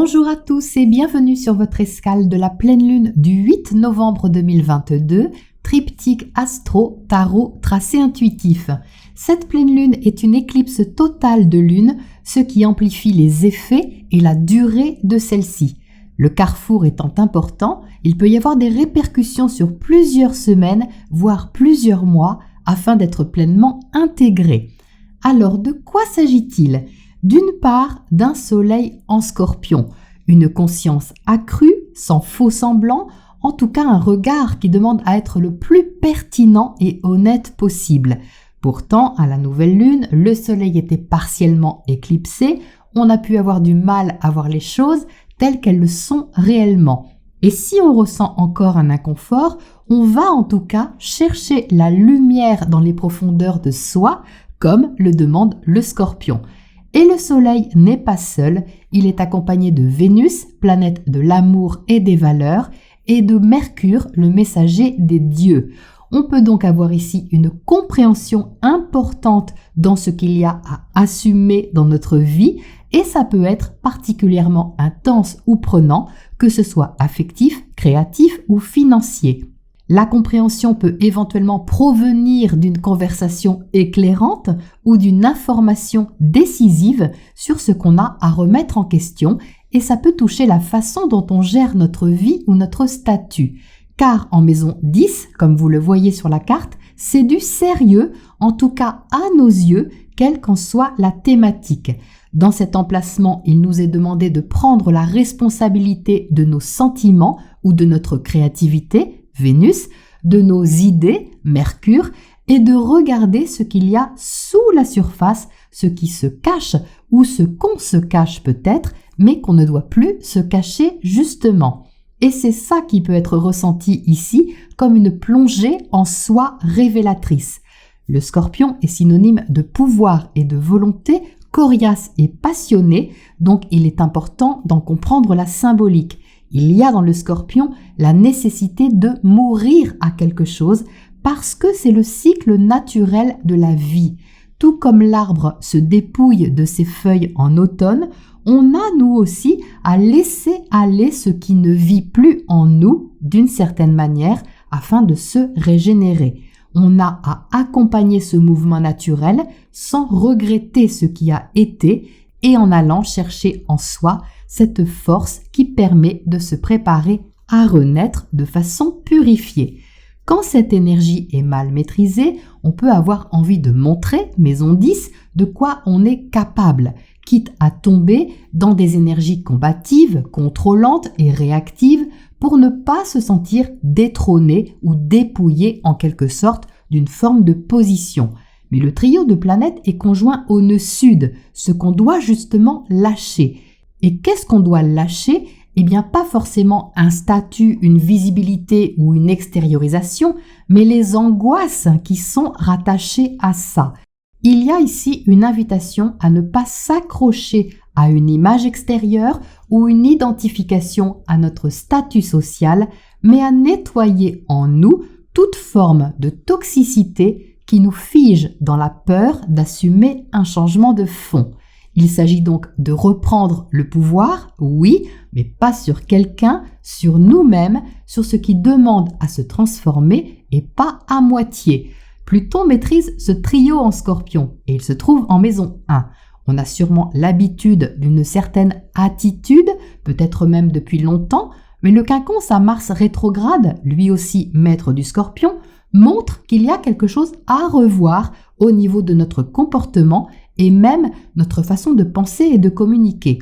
Bonjour à tous et bienvenue sur votre escale de la pleine lune du 8 novembre 2022, triptyque astro, tarot, tracé intuitif. Cette pleine lune est une éclipse totale de lune, ce qui amplifie les effets et la durée de celle-ci. Le carrefour étant important, il peut y avoir des répercussions sur plusieurs semaines, voire plusieurs mois, afin d'être pleinement intégré. Alors, de quoi s'agit-il ? D'une part, d'un soleil en Scorpion, une conscience accrue, sans faux semblant, en tout cas un regard qui demande à être le plus pertinent et honnête possible. Pourtant, à la nouvelle lune, le soleil était partiellement éclipsé, on a pu avoir du mal à voir les choses telles qu'elles le sont réellement. Et si on ressent encore un inconfort, on va en tout cas chercher la lumière dans les profondeurs de soi, comme le demande le Scorpion. Et le soleil n'est pas seul, il est accompagné de Vénus, planète de l'amour et des valeurs, et de Mercure, le messager des dieux. On peut donc avoir ici une compréhension importante dans ce qu'il y a à assumer dans notre vie, et ça peut être particulièrement intense ou prenant, que ce soit affectif, créatif ou financier. La compréhension peut éventuellement provenir d'une conversation éclairante ou d'une information décisive sur ce qu'on a à remettre en question et ça peut toucher la façon dont on gère notre vie ou notre statut. Car en maison 10, comme vous le voyez sur la carte, c'est du sérieux, en tout cas à nos yeux, quelle qu'en soit la thématique. Dans cet emplacement, il nous est demandé de prendre la responsabilité de nos sentiments ou de notre créativité, Vénus, de nos idées, Mercure, et de regarder ce qu'il y a sous la surface, ce qui se cache ou ce qu'on se cache peut-être, mais qu'on ne doit plus se cacher justement. Et c'est ça qui peut être ressenti ici comme une plongée en soi révélatrice. Le Scorpion est synonyme de pouvoir et de volonté, coriace et passionné, donc il est important d'en comprendre la symbolique. Il y a dans le Scorpion la nécessité de mourir à quelque chose parce que c'est le cycle naturel de la vie. Tout comme l'arbre se dépouille de ses feuilles en automne, on a nous aussi à laisser aller ce qui ne vit plus en nous d'une certaine manière afin de se régénérer. On a à accompagner ce mouvement naturel sans regretter ce qui a été et en allant chercher en soi cette force qui permet de se préparer à renaître de façon purifiée. Quand cette énergie est mal maîtrisée, on peut avoir envie de montrer, maison 10, de quoi on est capable, quitte à tomber dans des énergies combatives, contrôlantes et réactives pour ne pas se sentir détrôné ou dépouillé en quelque sorte d'une forme de position. Mais le trio de planètes est conjoint au nœud sud, ce qu'on doit justement lâcher. Et qu'est-ce qu'on doit lâcher ? Eh bien, pas forcément un statut, une visibilité ou une extériorisation, mais les angoisses qui sont rattachées à ça. Il y a ici une invitation à ne pas s'accrocher à une image extérieure ou une identification à notre statut social, mais à nettoyer en nous toute forme de toxicité qui nous fige dans la peur d'assumer un changement de fond. Il s'agit donc de reprendre le pouvoir, oui, mais pas sur quelqu'un, sur nous-mêmes, sur ce qui demande à se transformer et pas à moitié. Pluton maîtrise ce trio en Scorpion et il se trouve en maison 1. On a sûrement l'habitude d'une certaine attitude, peut-être même depuis longtemps, mais le quinconce à Mars rétrograde, lui aussi maître du Scorpion, montre qu'il y a quelque chose à revoir au niveau de notre comportement et même notre façon de penser et de communiquer.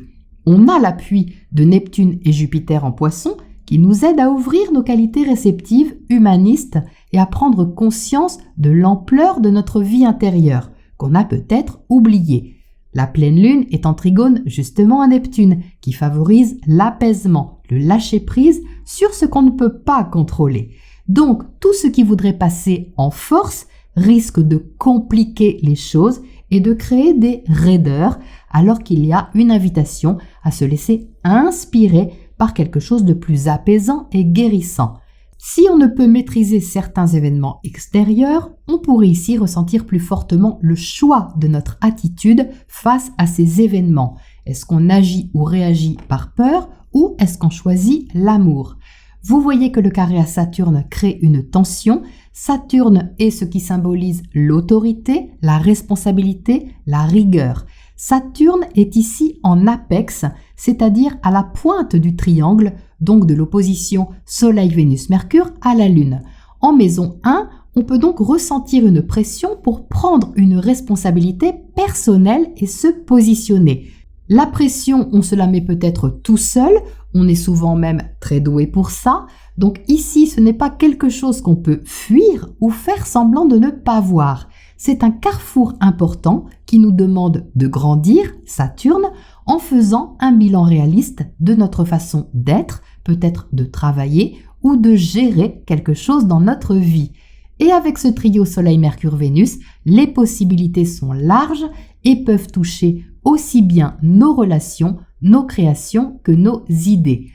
On a l'appui de Neptune et Jupiter en Poisson qui nous aident à ouvrir nos qualités réceptives, humanistes et à prendre conscience de l'ampleur de notre vie intérieure qu'on a peut-être oubliée. La pleine lune est en trigone justement à Neptune qui favorise l'apaisement, le lâcher-prise sur ce qu'on ne peut pas contrôler. Donc, tout ce qui voudrait passer en force risque de compliquer les choses et de créer des raideurs, alors qu'il y a une invitation à se laisser inspirer par quelque chose de plus apaisant et guérissant. Si on ne peut maîtriser certains événements extérieurs, on pourrait ici ressentir plus fortement le choix de notre attitude face à ces événements. Est-ce qu'on agit ou réagit par peur ou est-ce qu'on choisit l'amour? Vous voyez que le carré à Saturne crée une tension. Saturne est ce qui symbolise l'autorité, la responsabilité, la rigueur. Saturne est ici en apex, c'est-à-dire à la pointe du triangle, donc de l'opposition Soleil-Vénus-Mercure à la Lune. En maison 1, on peut donc ressentir une pression pour prendre une responsabilité personnelle et se positionner. La pression, on se la met peut-être tout seul, on est souvent même très doué pour ça. Donc ici, ce n'est pas quelque chose qu'on peut fuir ou faire semblant de ne pas voir. C'est un carrefour important qui nous demande de grandir, Saturne, en faisant un bilan réaliste de notre façon d'être, peut-être de travailler ou de gérer quelque chose dans notre vie. Et avec ce trio Soleil-Mercure-Vénus, les possibilités sont larges et peuvent toucher aussi bien nos relations, nos créations que nos idées.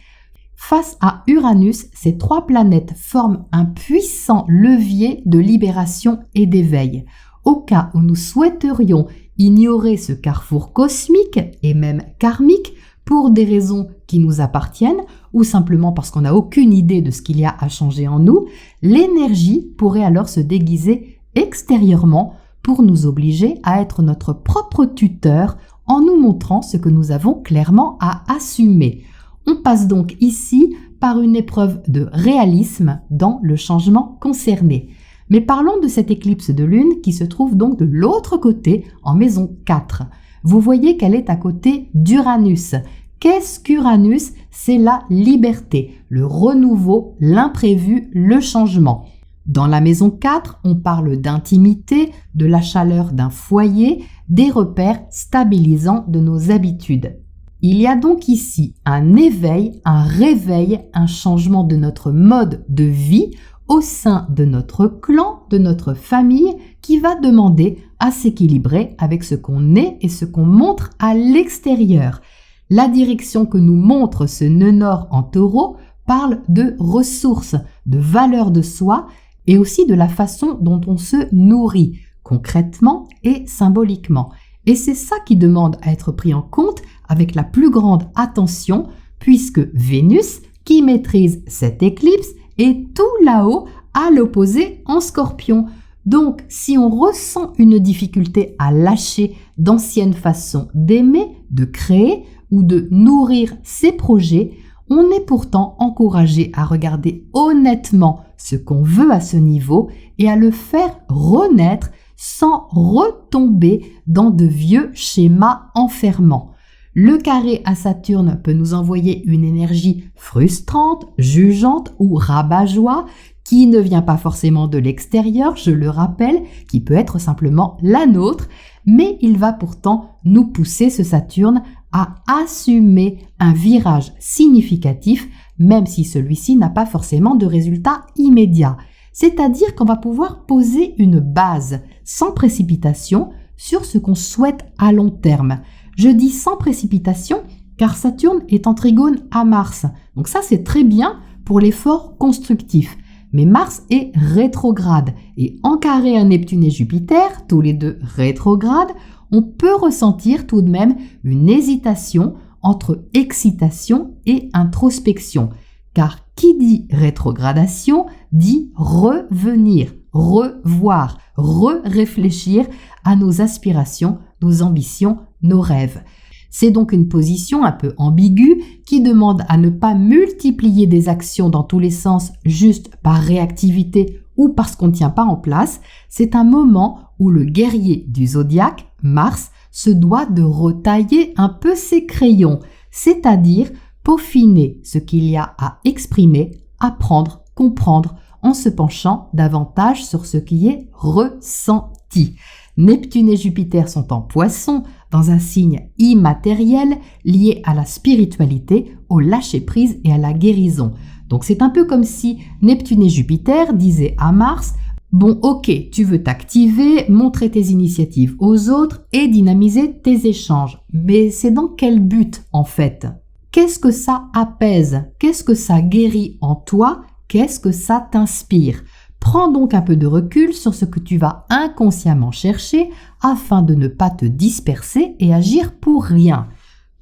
Face à Uranus, ces 3 planètes forment un puissant levier de libération et d'éveil. Au cas où nous souhaiterions ignorer ce carrefour cosmique et même karmique pour des raisons qui nous appartiennent ou simplement parce qu'on n'a aucune idée de ce qu'il y a à changer en nous, l'énergie pourrait alors se déguiser extérieurement pour nous obliger à être notre propre tuteur en nous montrant ce que nous avons clairement à assumer. On passe donc ici par une épreuve de réalisme dans le changement concerné. Mais parlons de cette éclipse de lune qui se trouve donc de l'autre côté, en maison 4. Vous voyez qu'elle est à côté d'Uranus. Qu'est-ce qu'Uranus? C'est la liberté, le renouveau, l'imprévu, le changement. Dans la maison 4, on parle d'intimité, de la chaleur d'un foyer, des repères stabilisants de nos habitudes. Il y a donc ici un éveil, un réveil, un changement de notre mode de vie au sein de notre clan, de notre famille, qui va demander à s'équilibrer avec ce qu'on est et ce qu'on montre à l'extérieur. La direction que nous montre ce nœud nord en Taureau parle de ressources, de valeur de soi et aussi de la façon dont on se nourrit, concrètement et symboliquement. Et c'est ça qui demande à être pris en compte avec la plus grande attention, puisque Vénus, qui maîtrise cette éclipse, est tout là-haut à l'opposé en Scorpion. Donc, si on ressent une difficulté à lâcher d'anciennes façons d'aimer, de créer ou de nourrir ses projets, on est pourtant encouragé à regarder honnêtement ce qu'on veut à ce niveau et à le faire renaître sans retomber dans de vieux schémas enfermants. Le carré à Saturne peut nous envoyer une énergie frustrante, jugeante ou rabat-joie qui ne vient pas forcément de l'extérieur, je le rappelle, qui peut être simplement la nôtre, mais il va pourtant nous pousser, ce Saturne, à assumer un virage significatif, même si celui-ci n'a pas forcément de résultat immédiat. C'est-à-dire qu'on va pouvoir poser une base sans précipitation sur ce qu'on souhaite à long terme. Je dis sans précipitation car Saturne est en trigone à Mars. Donc ça, c'est très bien pour l'effort constructif. Mais Mars est rétrograde et en carré à Neptune et Jupiter, tous les deux rétrogrades, on peut ressentir tout de même une hésitation entre excitation et introspection. Car qui dit rétrogradation dit revenir, revoir, réfléchir à nos aspirations, nos ambitions, nos rêves. C'est donc une position un peu ambiguë qui demande à ne pas multiplier des actions dans tous les sens juste par réactivité ou parce qu'on ne tient pas en place. C'est un moment où le guerrier du zodiaque, Mars, se doit de retailler un peu ses crayons, c'est-à-dire peaufiner ce qu'il y a à exprimer, apprendre, comprendre, en se penchant davantage sur ce qui est ressenti. Neptune et Jupiter sont en Poisson, dans un signe immatériel lié à la spiritualité, au lâcher-prise et à la guérison. Donc c'est un peu comme si Neptune et Jupiter disaient à Mars « Bon, ok, tu veux t'activer, montrer tes initiatives aux autres et dynamiser tes échanges. Mais c'est dans quel but en fait ? Qu'est-ce que ça apaise ? Qu'est-ce que ça guérit en toi ? Qu'est-ce que ça t'inspire ? Prends donc un peu de recul sur ce que tu vas inconsciemment chercher afin de ne pas te disperser et agir pour rien.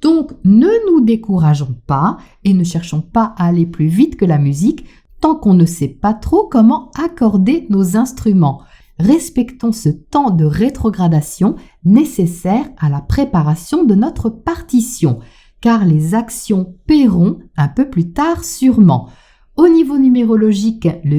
Donc, ne nous décourageons pas et ne cherchons pas à aller plus vite que la musique tant qu'on ne sait pas trop comment accorder nos instruments. Respectons ce temps de rétrogradation nécessaire à la préparation de notre partition, car les actions paieront un peu plus tard sûrement. Au niveau numérologique, le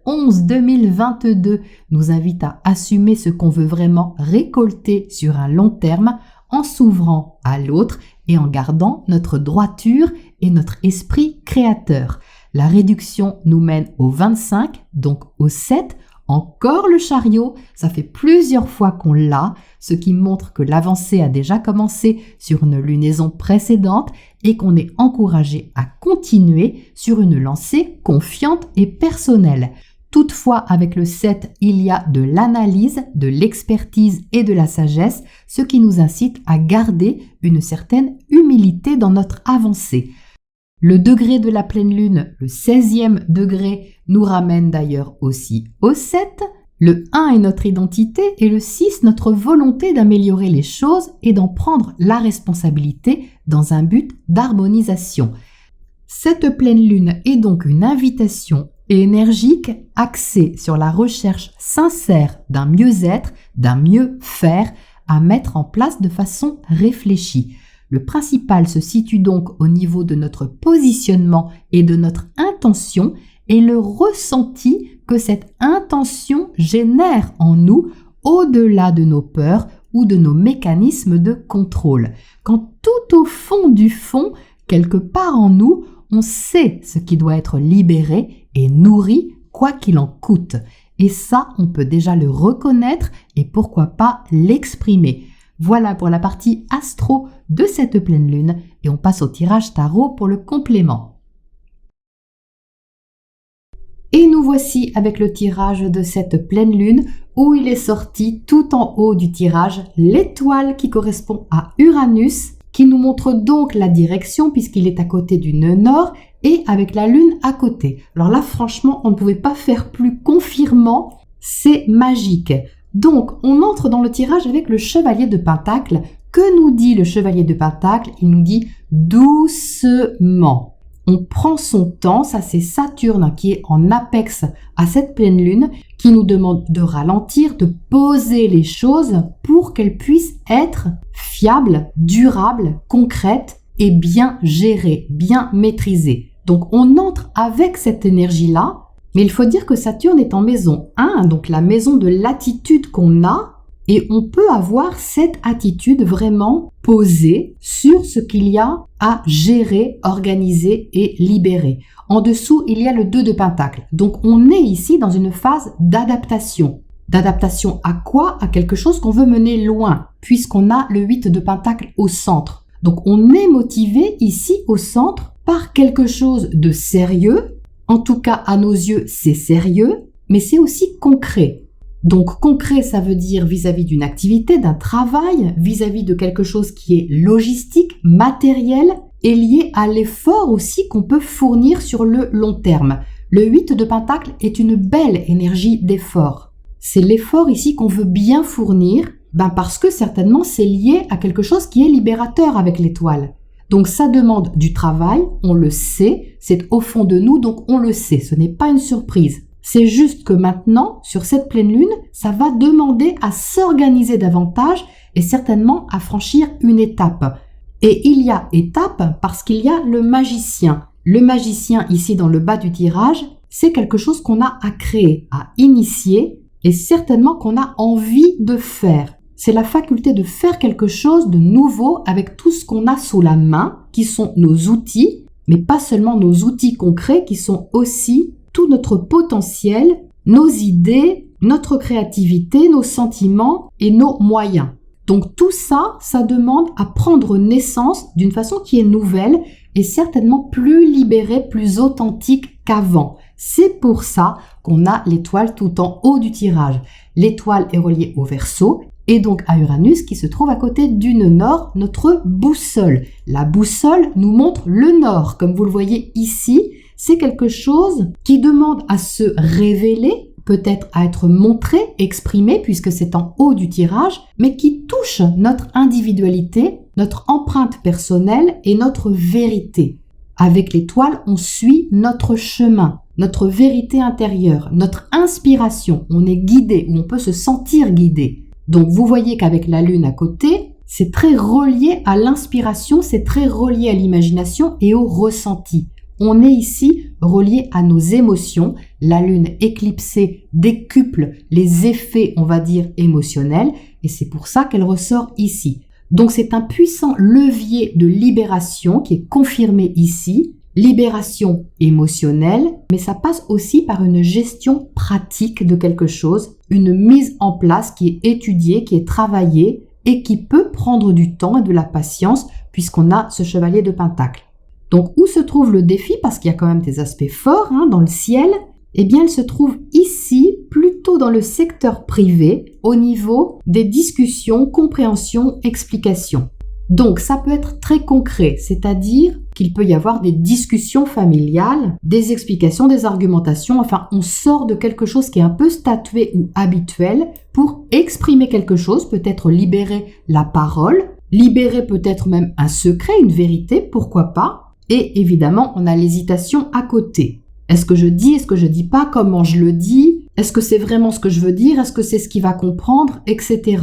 8-11-2022 nous invite à assumer ce qu'on veut vraiment récolter sur un long terme en s'ouvrant à l'autre et en gardant notre droiture et notre esprit créateur. La réduction nous mène au 25, donc au 7. Encore le chariot, ça fait plusieurs fois qu'on l'a, ce qui montre que l'avancée a déjà commencé sur une lunaison précédente et qu'on est encouragé à continuer sur une lancée confiante et personnelle. Toutefois, avec le 7, il y a de l'analyse, de l'expertise et de la sagesse, ce qui nous incite à garder une certaine humilité dans notre avancée. Le degré de la pleine lune, le 16e degré, nous ramène d'ailleurs aussi au 7. Le 1 est notre identité et le 6 notre volonté d'améliorer les choses et d'en prendre la responsabilité dans un but d'harmonisation. Cette pleine lune est donc une invitation énergique axée sur la recherche sincère d'un mieux-être, d'un mieux-faire à mettre en place de façon réfléchie. Le principal se situe donc au niveau de notre positionnement et de notre intention et le ressenti que cette intention génère en nous au-delà de nos peurs ou de nos mécanismes de contrôle. Quand tout au fond du fond, quelque part en nous, on sait ce qui doit être libéré et nourri quoi qu'il en coûte. Et ça, on peut déjà le reconnaître et pourquoi pas l'exprimer. Voilà pour la partie astro de cette pleine lune et on passe au tirage tarot pour le complément. Et nous voici avec le tirage de cette pleine lune où il est sorti tout en haut du tirage l'étoile qui correspond à Uranus qui nous montre donc la direction puisqu'il est à côté du nœud nord et avec la lune à côté. Alors là franchement on ne pouvait pas faire plus confirmant, c'est magique. Donc, on entre dans le tirage avec le chevalier de Pentacle. Que nous dit le chevalier de Pentacle? Il nous dit doucement. On prend son temps, ça c'est Saturne qui est en apex à cette pleine lune, qui nous demande de ralentir, de poser les choses pour qu'elles puissent être fiables, durables, concrètes et bien gérées, bien maîtrisées. Donc, on entre avec cette énergie-là. Mais il faut dire que Saturne est en maison 1, donc la maison de l'attitude qu'on a, et on peut avoir cette attitude vraiment posée sur ce qu'il y a à gérer, organiser et libérer. En dessous, il y a le 2 de Pentacle. Donc on est ici dans une phase d'adaptation. D'adaptation à quoi? À quelque chose qu'on veut mener loin, puisqu'on a le 8 de Pentacle au centre. Donc on est motivé ici au centre par quelque chose de sérieux. En tout cas, à nos yeux, c'est sérieux, mais c'est aussi concret. Donc, concret, ça veut dire vis-à-vis d'une activité, d'un travail, vis-à-vis de quelque chose qui est logistique, matériel, et lié à l'effort aussi qu'on peut fournir sur le long terme. Le 8 de Pentacle est une belle énergie d'effort. C'est l'effort ici qu'on veut bien fournir, parce que certainement c'est lié à quelque chose qui est libérateur avec l'étoile. Donc ça demande du travail, on le sait, c'est au fond de nous, donc on le sait, ce n'est pas une surprise. C'est juste que maintenant, sur cette pleine lune, ça va demander à s'organiser davantage et certainement à franchir une étape. Et il y a étape parce qu'il y a le magicien. Le magicien ici dans le bas du tirage, c'est quelque chose qu'on a à créer, à initier et certainement qu'on a envie de faire. C'est la faculté de faire quelque chose de nouveau avec tout ce qu'on a sous la main, qui sont nos outils, mais pas seulement nos outils concrets, qui sont aussi tout notre potentiel, nos idées, notre créativité, nos sentiments et nos moyens. Donc tout ça, ça demande à prendre naissance d'une façon qui est nouvelle et certainement plus libérée, plus authentique qu'avant. C'est pour ça qu'on a l'étoile tout en haut du tirage. L'étoile est reliée au Verseau et donc à Uranus qui se trouve à côté du nœud nord, notre boussole. La boussole nous montre le nord, comme vous le voyez ici. C'est quelque chose qui demande à se révéler peut-être à être montré, exprimé, puisque c'est en haut du tirage, mais qui touche notre individualité, notre empreinte personnelle et notre vérité. Avec l'étoile, on suit notre chemin, notre vérité intérieure, notre inspiration. On est guidé ou on peut se sentir guidé. Donc vous voyez qu'avec la lune à côté, c'est très relié à l'inspiration, c'est très relié à l'imagination et au ressenti. On est ici relié à nos émotions. La lune éclipsée décuple les effets, on va dire, émotionnels, et c'est pour ça qu'elle ressort ici. Donc c'est un puissant levier de libération qui est confirmé ici, libération émotionnelle, mais ça passe aussi par une gestion pratique de quelque chose, une mise en place qui est étudiée, qui est travaillée et qui peut prendre du temps et de la patience puisqu'on a ce chevalier de Pentacle. Donc où se trouve le défi, parce qu'il y a quand même des aspects forts dans le ciel, eh bien elle se trouve ici, plutôt dans le secteur privé, au niveau des discussions, compréhension, explication. Donc ça peut être très concret, c'est-à-dire qu'il peut y avoir des discussions familiales, des explications, des argumentations, enfin on sort de quelque chose qui est un peu statué ou habituel pour exprimer quelque chose, peut-être libérer la parole, libérer peut-être même un secret, une vérité, pourquoi pas. Et évidemment, on a l'hésitation à côté. Est-ce que je dis, est-ce que je dis pas, comment je le dis, est-ce que c'est vraiment ce que je veux dire, est-ce que c'est ce qu'il va comprendre, etc.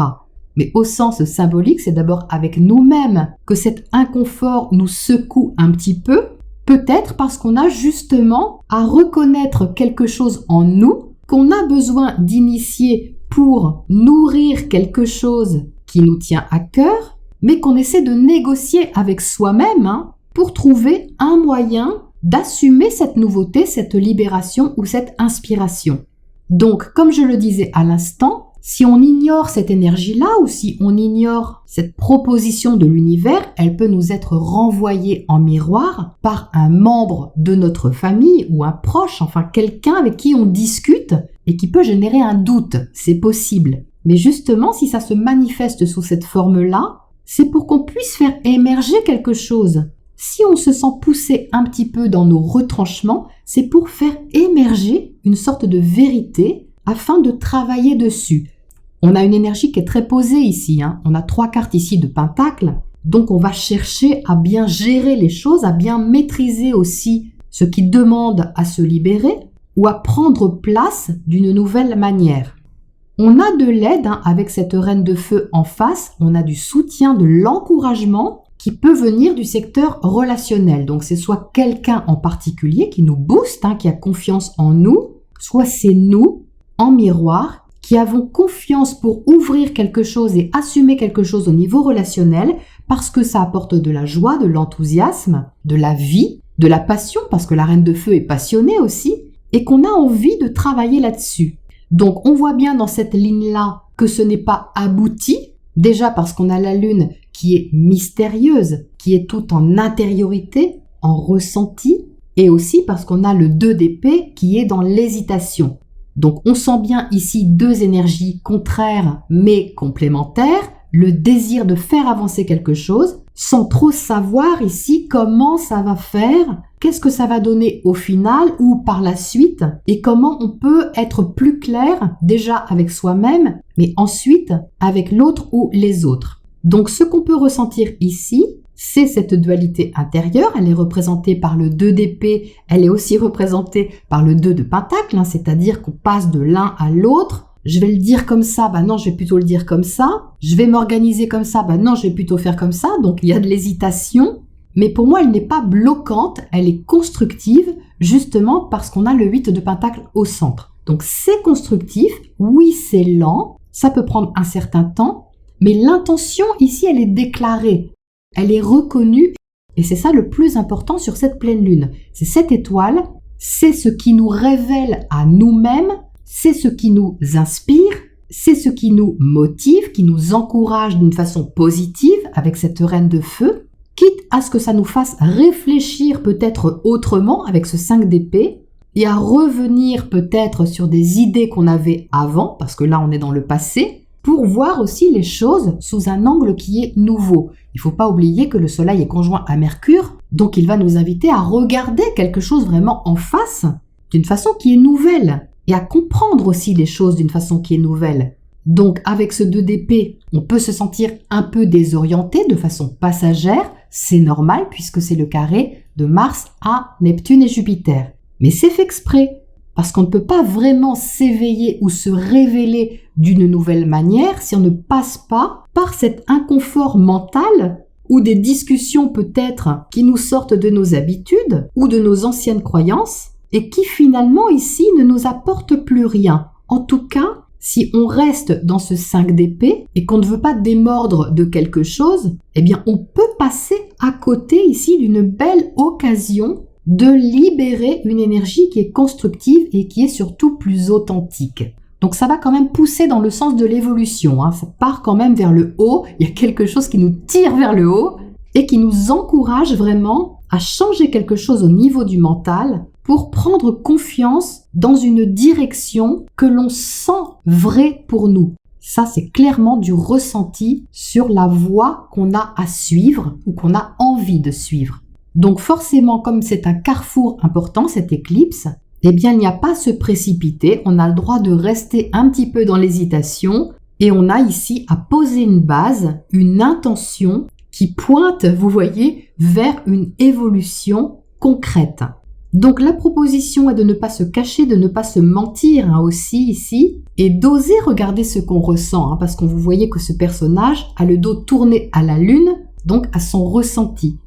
Mais au sens symbolique, c'est d'abord avec nous-mêmes que cet inconfort nous secoue un petit peu, peut-être parce qu'on a justement à reconnaître quelque chose en nous qu'on a besoin d'initier pour nourrir quelque chose qui nous tient à cœur, mais qu'on essaie de négocier avec soi-même, pour trouver un moyen d'assumer cette nouveauté, cette libération ou cette inspiration. Donc, comme je le disais à l'instant, si on ignore cette énergie-là ou si on ignore cette proposition de l'univers, elle peut nous être renvoyée en miroir par un membre de notre famille ou un proche, enfin quelqu'un avec qui on discute et qui peut générer un doute. C'est possible. Mais justement, si ça se manifeste sous cette forme-là, c'est pour qu'on puisse faire émerger quelque chose. Si on se sent poussé un petit peu dans nos retranchements, c'est pour faire émerger une sorte de vérité afin de travailler dessus. On a une énergie qui est très posée ici, On a 3 cartes ici de Pentacle, donc on va chercher à bien gérer les choses, à bien maîtriser aussi ce qui demande à se libérer ou à prendre place d'une nouvelle manière. On a de l'aide avec cette reine de feu en face, on a du soutien, de l'encouragement qui peut venir du secteur relationnel. Donc c'est soit quelqu'un en particulier qui nous booste, qui a confiance en nous, soit c'est nous, en miroir, qui avons confiance pour ouvrir quelque chose et assumer quelque chose au niveau relationnel parce que ça apporte de la joie, de l'enthousiasme, de la vie, de la passion, parce que la reine de feu est passionnée aussi, et qu'on a envie de travailler là-dessus. Donc on voit bien dans cette ligne-là que ce n'est pas abouti, déjà parce qu'on a la lune qui est mystérieuse, qui est tout en intériorité, en ressenti, et aussi parce qu'on a le 2 d'épée qui est dans l'hésitation. Donc on sent bien ici 2 énergies contraires mais complémentaires, le désir de faire avancer quelque chose, sans trop savoir ici comment ça va faire, qu'est-ce que ça va donner au final ou par la suite, et comment on peut être plus clair déjà avec soi-même, mais ensuite avec l'autre ou les autres. Donc ce qu'on peut ressentir ici, c'est cette dualité intérieure, elle est représentée par le 2 d'épée, elle est aussi représentée par le 2 de pentacle, c'est-à-dire qu'on passe de l'un à l'autre. Je vais le dire comme ça, non, je vais plutôt le dire comme ça. Je vais m'organiser comme ça, non, je vais plutôt faire comme ça. Donc il y a de l'hésitation, mais pour moi, elle n'est pas bloquante, elle est constructive, justement parce qu'on a le 8 de pentacle au centre. Donc c'est constructif, oui, c'est lent, ça peut prendre un certain temps, mais l'intention ici, elle est déclarée, elle est reconnue, et c'est ça le plus important sur cette pleine lune. C'est cette étoile, c'est ce qui nous révèle à nous-mêmes, c'est ce qui nous inspire, c'est ce qui nous motive, qui nous encourage d'une façon positive avec cette reine de feu, quitte à ce que ça nous fasse réfléchir peut-être autrement avec ce 5 d'épée, et à revenir peut-être sur des idées qu'on avait avant, parce que là on est dans le passé, pour voir aussi les choses sous un angle qui est nouveau. Il ne faut pas oublier que le Soleil est conjoint à Mercure, donc il va nous inviter à regarder quelque chose vraiment en face, d'une façon qui est nouvelle. et à comprendre aussi les choses d'une façon qui est nouvelle. Donc avec ce 2 d'épée, on peut se sentir un peu désorienté de façon passagère, c'est normal puisque c'est le carré de Mars à Neptune et Jupiter. Mais c'est fait exprès, parce qu'on ne peut pas vraiment s'éveiller ou se révéler d'une nouvelle manière si on ne passe pas par cet inconfort mental ou des discussions peut-être qui nous sortent de nos habitudes ou de nos anciennes croyances et qui finalement ici ne nous apportent plus rien. En tout cas, si on reste dans ce 5 d'épée et qu'on ne veut pas démordre de quelque chose, eh bien on peut passer à côté ici d'une belle occasion de libérer une énergie qui est constructive et qui est surtout plus authentique. Donc ça va quand même pousser dans le sens de l'évolution, hein. Ça part quand même vers le haut, il y a quelque chose qui nous tire vers le haut et qui nous encourage vraiment à changer quelque chose au niveau du mental pour prendre confiance dans une direction que l'on sent vraie pour nous. Ça, c'est clairement du ressenti sur la voie qu'on a à suivre ou qu'on a envie de suivre. Donc forcément, comme c'est un carrefour important, cette éclipse, eh bien il n'y a pas à se précipiter, on a le droit de rester un petit peu dans l'hésitation et on a ici à poser une base, une intention qui pointe, vous voyez, vers une évolution concrète. Donc la proposition est de ne pas se cacher, de ne pas se mentir aussi ici, et d'oser regarder ce qu'on ressent, parce que vous voyez que ce personnage a le dos tourné à la lune, donc à son ressenti.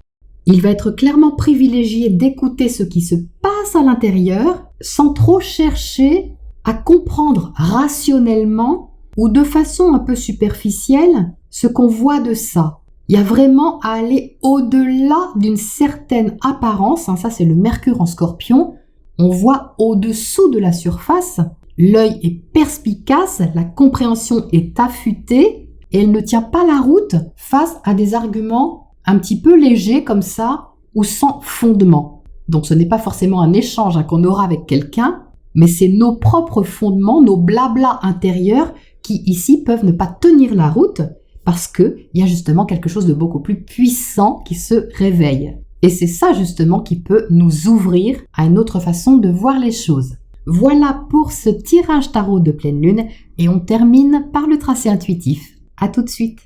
Il va être clairement privilégié d'écouter ce qui se passe à l'intérieur, sans trop chercher à comprendre rationnellement ou de façon un peu superficielle ce qu'on voit de ça. Il y a vraiment à aller au-delà d'une certaine apparence, ça c'est le Mercure en Scorpion, on voit au-dessous de la surface, l'œil est perspicace, la compréhension est affûtée et elle ne tient pas la route face à des arguments un petit peu légers comme ça ou sans fondement. Donc ce n'est pas forcément un échange qu'on aura avec quelqu'un, mais c'est nos propres fondements, nos blablas intérieurs qui ici peuvent ne pas tenir la route parce qu'il y a justement quelque chose de beaucoup plus puissant qui se réveille. Et c'est ça justement qui peut nous ouvrir à une autre façon de voir les choses. Voilà pour ce tirage tarot de pleine lune et on termine par le tracé intuitif. À tout de suite.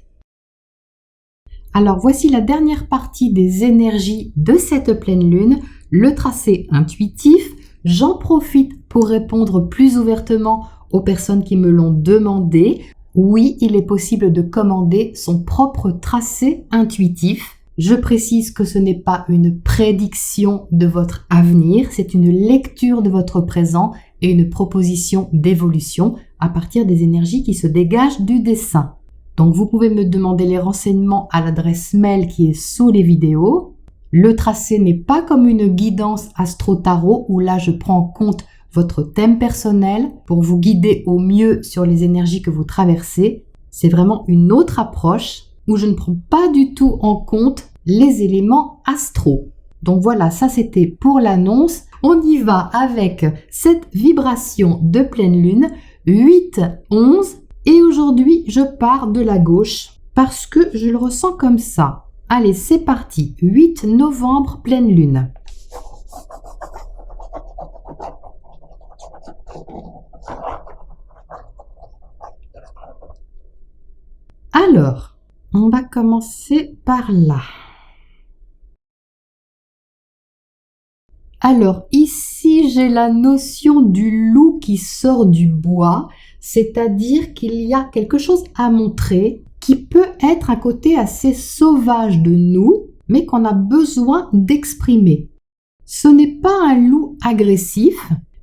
Alors voici la dernière partie des énergies de cette pleine lune, le tracé intuitif. J'en profite pour répondre plus ouvertement aux personnes qui me l'ont demandé. Oui, il est possible de commander son propre tracé intuitif. Je précise que ce n'est pas une prédiction de votre avenir, c'est une lecture de votre présent et une proposition d'évolution à partir des énergies qui se dégagent du dessin. Donc vous pouvez me demander les renseignements à l'adresse mail qui est sous les vidéos. Le tracé n'est pas comme une guidance astro-tarot où là je prends en compte votre thème personnel pour vous guider au mieux sur les énergies que vous traversez. C'est vraiment une autre approche où je ne prends pas du tout en compte les éléments astro. Donc voilà, ça c'était pour l'annonce. On y va avec cette vibration de pleine lune, 8, 11. Et aujourd'hui, je pars de la gauche parce que je le ressens comme ça. Allez, c'est parti. 8 novembre, pleine lune. Alors, on va commencer par là. Alors, ici, j'ai la notion du loup qui sort du bois, c'est-à-dire qu'il y a quelque chose à montrer qui peut être un côté assez sauvage de nous, mais qu'on a besoin d'exprimer. Ce n'est pas un loup agressif,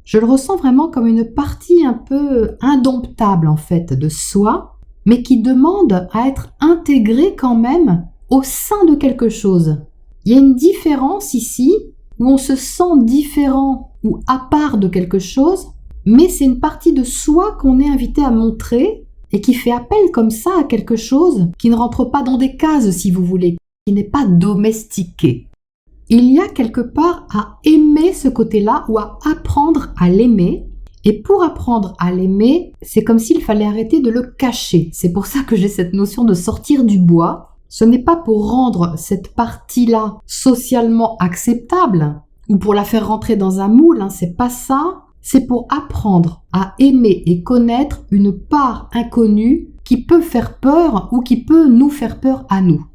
je le ressens vraiment comme une partie un peu indomptable en fait de soi, mais qui demande à être intégré quand même au sein de quelque chose. Il y a une différence ici où on se sent différent ou à part de quelque chose, mais c'est une partie de soi qu'on est invité à montrer et qui fait appel comme ça à quelque chose qui ne rentre pas dans des cases, si vous voulez, qui n'est pas domestiqué. Il y a quelque part à aimer ce côté-là ou à apprendre à l'aimer. Et pour apprendre à l'aimer, c'est comme s'il fallait arrêter de le cacher. C'est pour ça que j'ai cette notion de sortir du bois. Ce n'est pas pour rendre cette partie-là socialement acceptable ou pour la faire rentrer dans un moule, c'est pas ça. c'est pour apprendre à aimer et connaître une part inconnue qui peut faire peur ou qui peut nous faire peur à nous.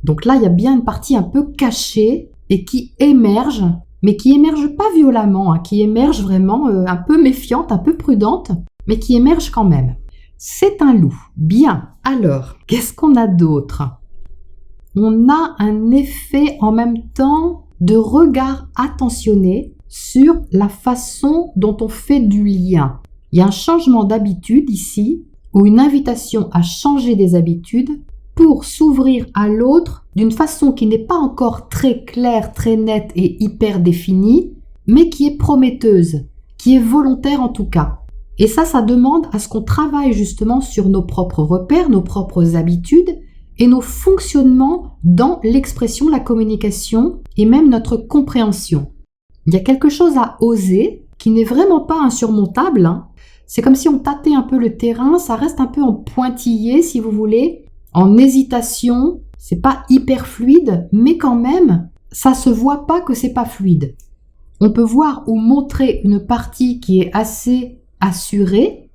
Donc là, il y a bien une partie un peu cachée et qui émerge, mais qui émerge pas violemment, qui émerge vraiment un peu méfiante, un peu prudente, mais qui émerge quand même. C'est un loup. Bien. Alors, qu'est-ce qu'on a d'autre? On a un effet en même temps de regard attentionné sur la façon dont on fait du lien. Il y a un changement d'habitude ici, ou une invitation à changer des habitudes pour s'ouvrir à l'autre d'une façon qui n'est pas encore très claire, très nette et hyper définie, mais qui est prometteuse, qui est volontaire en tout cas. Et ça demande à ce qu'on travaille justement sur nos propres repères, nos propres habitudes et nos fonctionnements dans l'expression, la communication et même notre compréhension. Il y a quelque chose à oser qui n'est vraiment pas insurmontable. C'est comme si on tâtait un peu le terrain, ça reste un peu en pointillé si vous voulez, en hésitation, c'est pas hyper fluide, mais quand même, ça se voit pas que c'est pas fluide. On peut voir ou montrer une partie qui est assez assurée,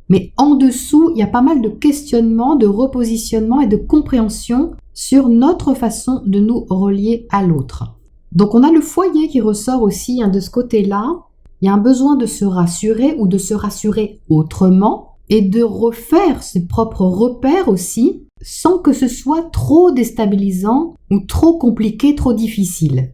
mais en dessous, il y a pas mal de questionnements, de repositionnements et de compréhension sur notre façon de nous relier à l'autre. Donc on a le foyer qui ressort aussi de ce côté-là. Il y a un besoin de se rassurer ou de se rassurer autrement et de refaire ses propres repères aussi sans que ce soit trop déstabilisant ou trop compliqué, trop difficile.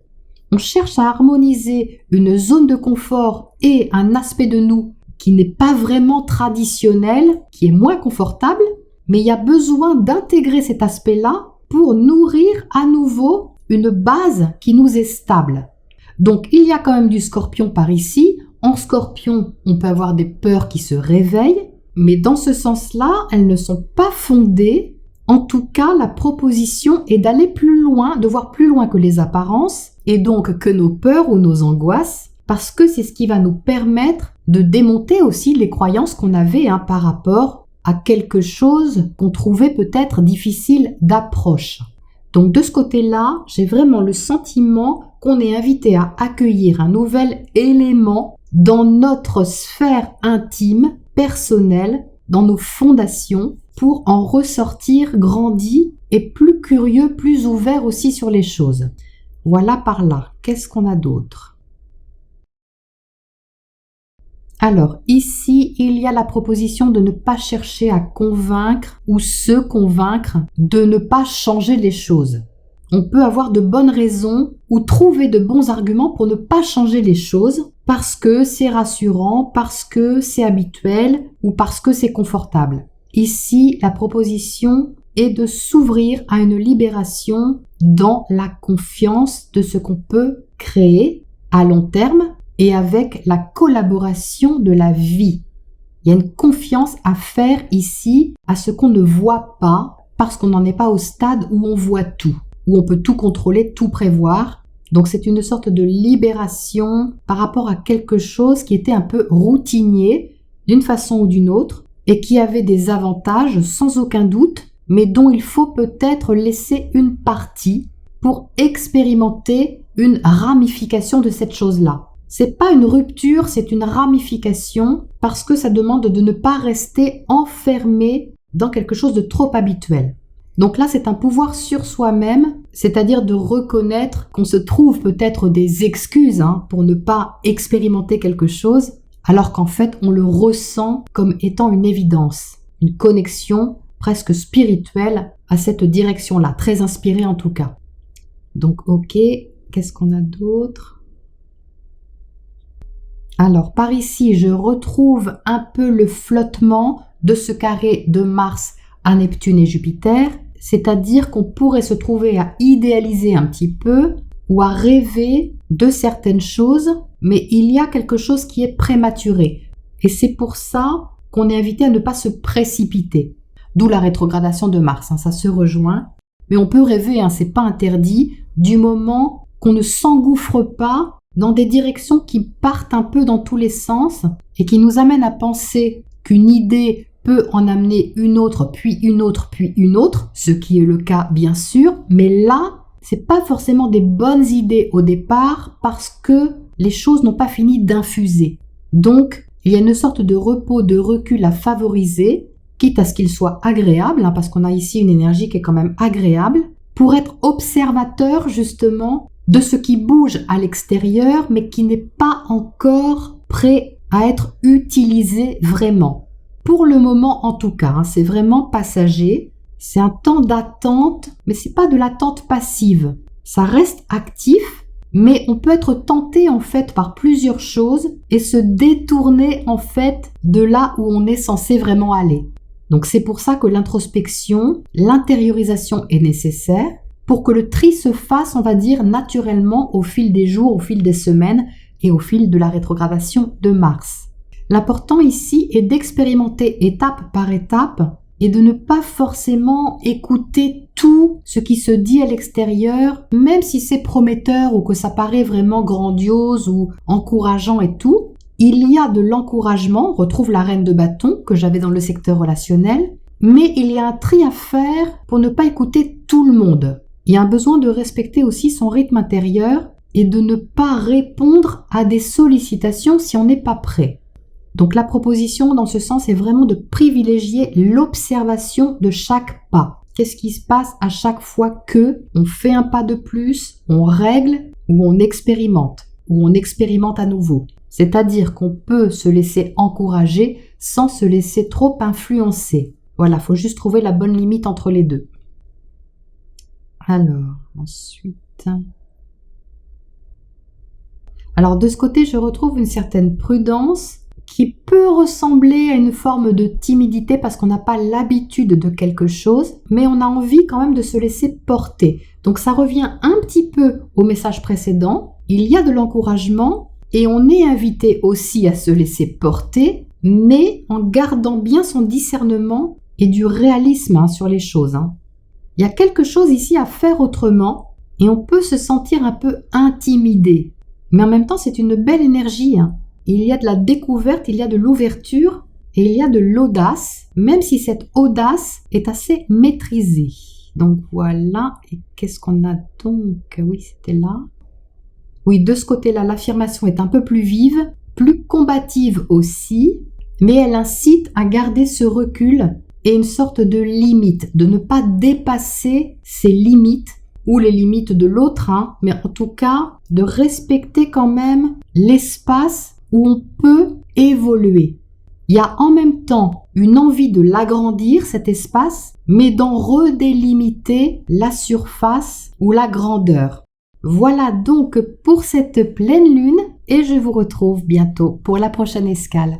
On cherche à harmoniser une zone de confort et un aspect de nous qui n'est pas vraiment traditionnel, qui est moins confortable, mais il y a besoin d'intégrer cet aspect-là pour nourrir à nouveau une base qui nous est stable. Donc il y a quand même du scorpion par ici. En scorpion, on peut avoir des peurs qui se réveillent, mais dans ce sens-là, elles ne sont pas fondées. En tout cas, la proposition est d'aller plus loin, de voir plus loin que les apparences, et donc que nos peurs ou nos angoisses, parce que c'est ce qui va nous permettre de démonter aussi les croyances qu'on avait par rapport à quelque chose qu'on trouvait peut-être difficile d'approche. Donc de ce côté-là, j'ai vraiment le sentiment qu'on est invité à accueillir un nouvel élément dans notre sphère intime, personnelle, dans nos fondations, pour en ressortir grandi et plus curieux, plus ouvert aussi sur les choses. Voilà par là. Qu'est-ce qu'on a d'autre ? Alors, ici, il y a la proposition de ne pas chercher à convaincre ou se convaincre de ne pas changer les choses. On peut avoir de bonnes raisons ou trouver de bons arguments pour ne pas changer les choses parce que c'est rassurant, parce que c'est habituel ou parce que c'est confortable. Ici, la proposition est de s'ouvrir à une libération dans la confiance de ce qu'on peut créer à long terme et avec la collaboration de la vie. Il y a une confiance à faire ici à ce qu'on ne voit pas parce qu'on n'en est pas au stade où on voit tout, où on peut tout contrôler, tout prévoir. Donc c'est une sorte de libération par rapport à quelque chose qui était un peu routinier d'une façon ou d'une autre et qui avait des avantages sans aucun doute, mais dont il faut peut-être laisser une partie pour expérimenter une ramification de cette chose-là. C'est pas une rupture, c'est une ramification parce que ça demande de ne pas rester enfermé dans quelque chose de trop habituel. Donc là, c'est un pouvoir sur soi-même, c'est-à-dire de reconnaître qu'on se trouve peut-être des excuses pour ne pas expérimenter quelque chose, alors qu'en fait, on le ressent comme étant une évidence, une connexion presque spirituelle à cette direction-là, très inspirée en tout cas. Donc ok, qu'est-ce qu'on a d'autre ? Alors, par ici, je retrouve un peu le flottement de ce carré de Mars à Neptune et Jupiter, c'est-à-dire qu'on pourrait se trouver à idéaliser un petit peu ou à rêver de certaines choses, mais il y a quelque chose qui est prématuré. Et c'est pour ça qu'on est invité à ne pas se précipiter. D'où la rétrogradation de Mars, ça se rejoint. Mais on peut rêver, c'est pas interdit, du moment qu'on ne s'engouffre pas dans des directions qui partent un peu dans tous les sens et qui nous amènent à penser qu'une idée peut en amener une autre, puis une autre, puis une autre, ce qui est le cas bien sûr, mais là, c'est pas forcément des bonnes idées au départ parce que les choses n'ont pas fini d'infuser. Donc, il y a une sorte de repos, de recul à favoriser, quitte à ce qu'il soit agréable, parce qu'on a ici une énergie qui est quand même agréable, pour être observateur justement de ce qui bouge à l'extérieur, mais qui n'est pas encore prêt à être utilisé vraiment. Pour le moment en tout cas, c'est vraiment passager, c'est un temps d'attente, mais c'est pas de l'attente passive. Ça reste actif, mais on peut être tenté en fait par plusieurs choses et se détourner en fait de là où on est censé vraiment aller. Donc c'est pour ça que l'introspection, l'intériorisation est nécessaire pour que le tri se fasse, on va dire, naturellement au fil des jours, au fil des semaines et au fil de la rétrogradation de Mars. L'important ici est d'expérimenter étape par étape et de ne pas forcément écouter tout ce qui se dit à l'extérieur, même si c'est prometteur ou que ça paraît vraiment grandiose ou encourageant et tout. Il y a de l'encouragement, on retrouve la reine de bâton que j'avais dans le secteur relationnel, mais il y a un tri à faire pour ne pas écouter tout le monde. Il y a un besoin de respecter aussi son rythme intérieur et de ne pas répondre à des sollicitations si on n'est pas prêt. Donc la proposition dans ce sens est vraiment de privilégier l'observation de chaque pas. Qu'est-ce qui se passe à chaque fois que on fait un pas de plus, on règle ou on expérimente à nouveau. C'est-à-dire qu'on peut se laisser encourager sans se laisser trop influencer. Voilà, faut juste trouver la bonne limite entre les deux. Alors, ensuite... Alors de ce côté, je retrouve une certaine prudence qui peut ressembler à une forme de timidité parce qu'on n'a pas l'habitude de quelque chose, mais on a envie quand même de se laisser porter. Donc ça revient un petit peu au message précédent. Il y a de l'encouragement et on est invité aussi à se laisser porter, mais en gardant bien son discernement et du réalisme sur les choses. Il y a quelque chose ici à faire autrement et on peut se sentir un peu intimidé. Mais en même temps, c'est une belle énergie. Il y a de la découverte, il y a de l'ouverture et il y a de l'audace, même si cette audace est assez maîtrisée. Donc voilà, et qu'est-ce qu'on a donc? Oui, c'était là. Oui, de ce côté-là, l'affirmation est un peu plus vive, plus combative aussi, mais elle incite à garder ce recul et une sorte de limite, de ne pas dépasser ses limites ou les limites de l'autre, mais en tout cas de respecter quand même l'espace où on peut évoluer. Il y a en même temps une envie de l'agrandir, cet espace, mais d'en redélimiter la surface ou la grandeur. Voilà donc pour cette pleine lune et je vous retrouve bientôt pour la prochaine escale.